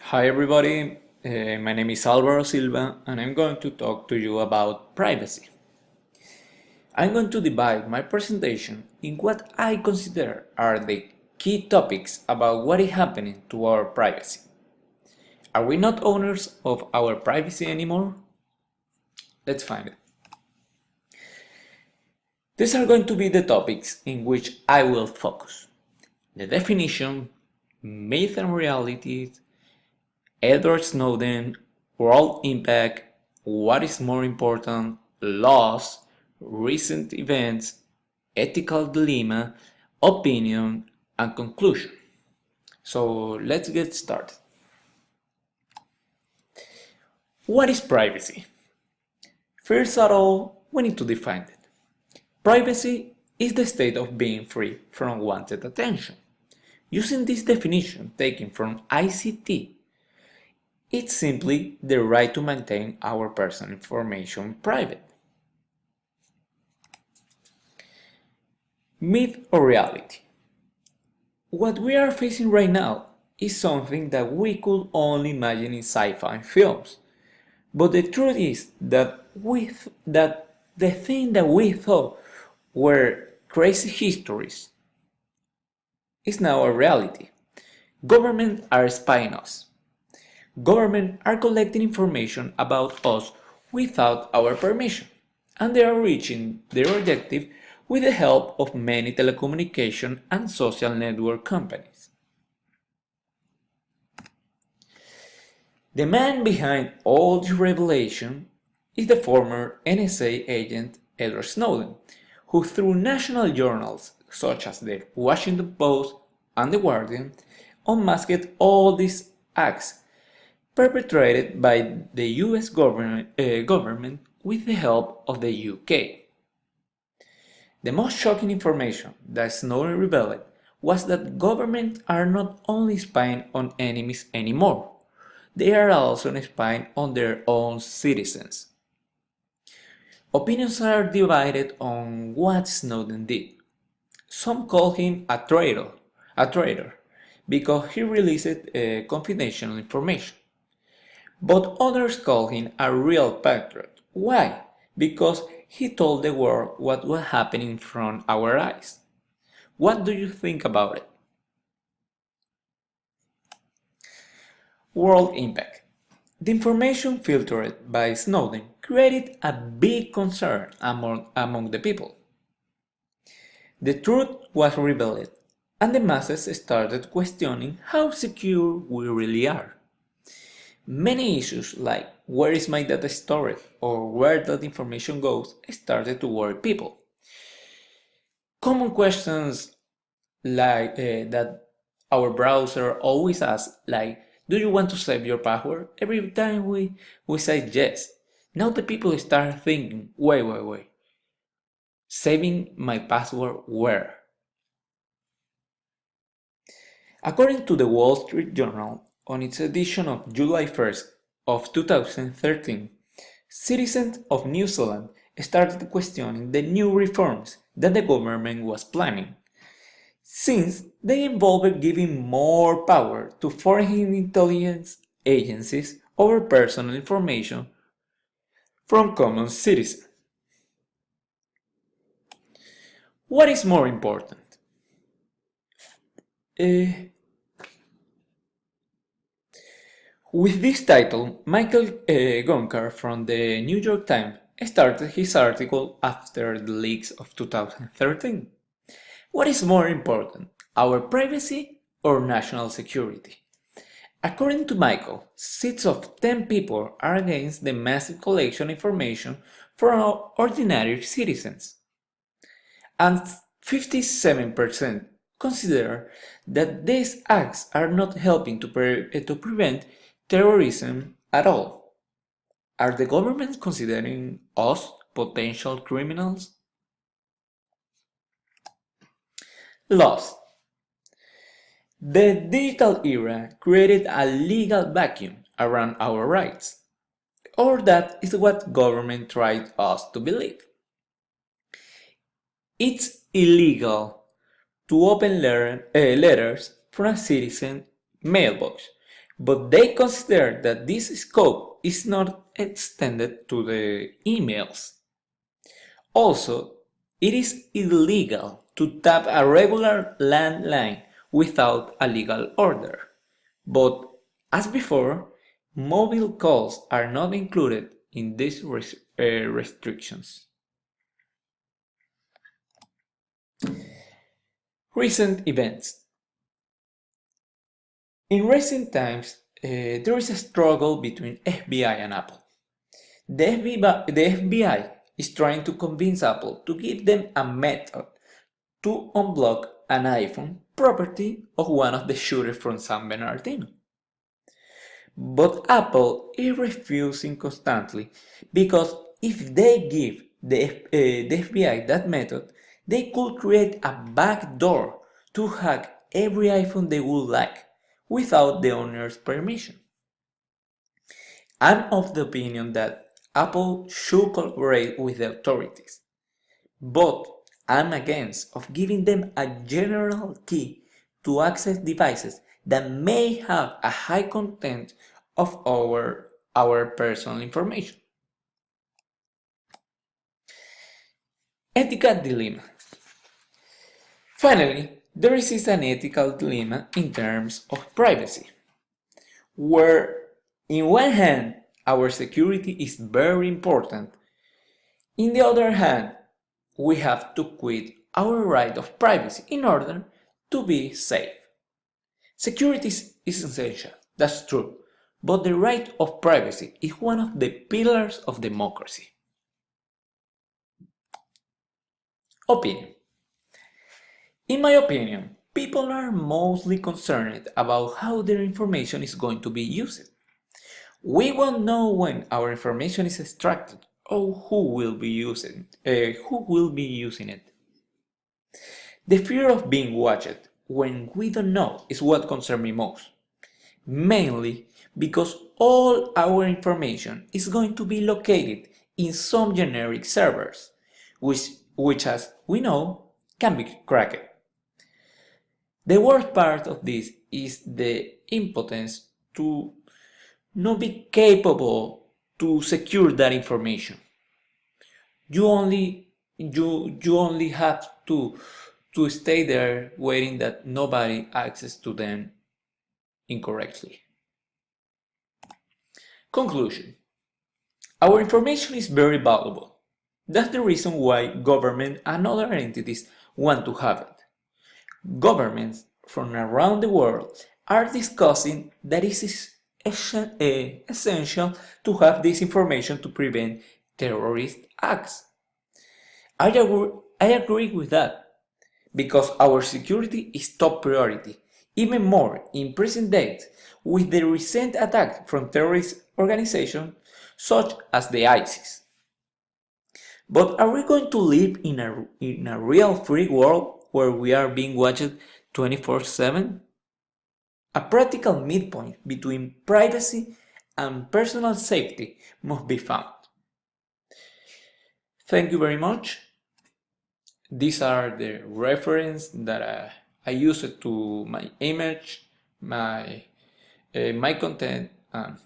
Hi everybody, my name is Alvaro Silva and I'm going to talk to you about privacy. I'm going to divide my presentation in what I consider are the key topics about what is happening to our privacy. Are we not owners of our privacy anymore? Let's find it. These are going to be the topics in which I will focus. The definition, myth and realities, Edward Snowden, world impact, what is more important, laws, recent events, ethical dilemma, opinion, and conclusion. So let's get started. What is privacy? First of all, we need to define it. Privacy is the state of being free from unwanted attention. Using this definition taken from ICT, it's simply the right to maintain our personal information private. Myth or reality? What we are facing right now is something that we could only imagine in sci-fi films. But the truth is that the thing that we thought were crazy histories is now a reality. Governments are spying us. Governments are collecting information about us without our permission, and they are reaching their objective with the help of many telecommunication and social network companies. The man behind all this revelation is the former NSA agent Edward Snowden, who through national journals such as the Washington Post and The Guardian unmasked all these acts perpetrated by the US government with the help of the UK. The most shocking information that Snowden revealed was that governments are not only spying on enemies anymore, they are also spying on their own citizens. Opinions are divided on what Snowden did. Some call him a traitor, because he released confidential information. But others call him a real patriot. Why? Because he told the world what was happening in front of our eyes. What do you think about it? World impact. The information filtered by Snowden created a big concern among the people. The truth was revealed, and the masses started questioning how secure we really are. Many issues like where is my data stored or where that information goes started to worry people. Common questions like that our browser always asks, like, do you want to save your password? Every time we say yes. Now the people start thinking, wait. Saving my password where? According to the Wall Street Journal, on its edition of July 1st of 2013, citizens of New Zealand started questioning the new reforms that the government was planning, since they involved giving more power to foreign intelligence agencies over personal information from common citizens. What is more important? With this title, Michael Gonkar from the New York Times started his article after the leaks of 2013. What is more important, our privacy or national security? According to Michael, 6 of 10 people are against the massive collection of information from ordinary citizens, and 57% consider that these acts are not helping to prevent terrorism at all. Are the governments considering us potential criminals? Laws. The digital era created a legal vacuum around our rights, or that is what government tried us to believe. It's illegal to open letters from a citizen mailbox, but they consider that this scope is not extended to the emails. Also, it is illegal to tap a regular landline without a legal order. But as before, mobile calls are not included in these restrictions. Recent events. In recent times, there is a struggle between FBI and Apple. The FBI is trying to convince Apple to give them a method to unblock an iPhone property of one of the shooters from San Bernardino. But Apple is refusing constantly because if they give the FBI that method, they could create a backdoor to hack every iPhone they would like without the owner's permission. I'm of the opinion that Apple should cooperate with the authorities, but I'm against of giving them a general key to access devices that may have a high content of our personal information. Ethical dilemma. Finally, there is an ethical dilemma in terms of privacy, where in one hand our security is very important, in the other hand we have to quit our right of privacy in order to be safe. Security is essential, that's true, but the right of privacy is one of the pillars of democracy. Opinion. In my opinion, people are mostly concerned about how their information is going to be used. We won't know when our information is extracted or who will be using it. The fear of being watched when we don't know is what concerns me most, mainly because all our information is going to be located in some generic servers, which as we know can be cracked. The worst part of this is the impotence to not be capable to secure that information. You only have to stay there waiting that nobody access to them incorrectly. Conclusion. Our information is very valuable. That's the reason why government and other entities want to have it. Governments from around the world are discussing that it is essential to have this information to prevent terrorist acts. I agree with that, because our security is top priority, even more in present days with the recent attack from terrorist organizations such as the ISIS. But are we going to live in a real free world where we are being watched 24/7? A practical midpoint between privacy and personal safety must be found. Thank you very much. These are the references that I use to my image, my content, and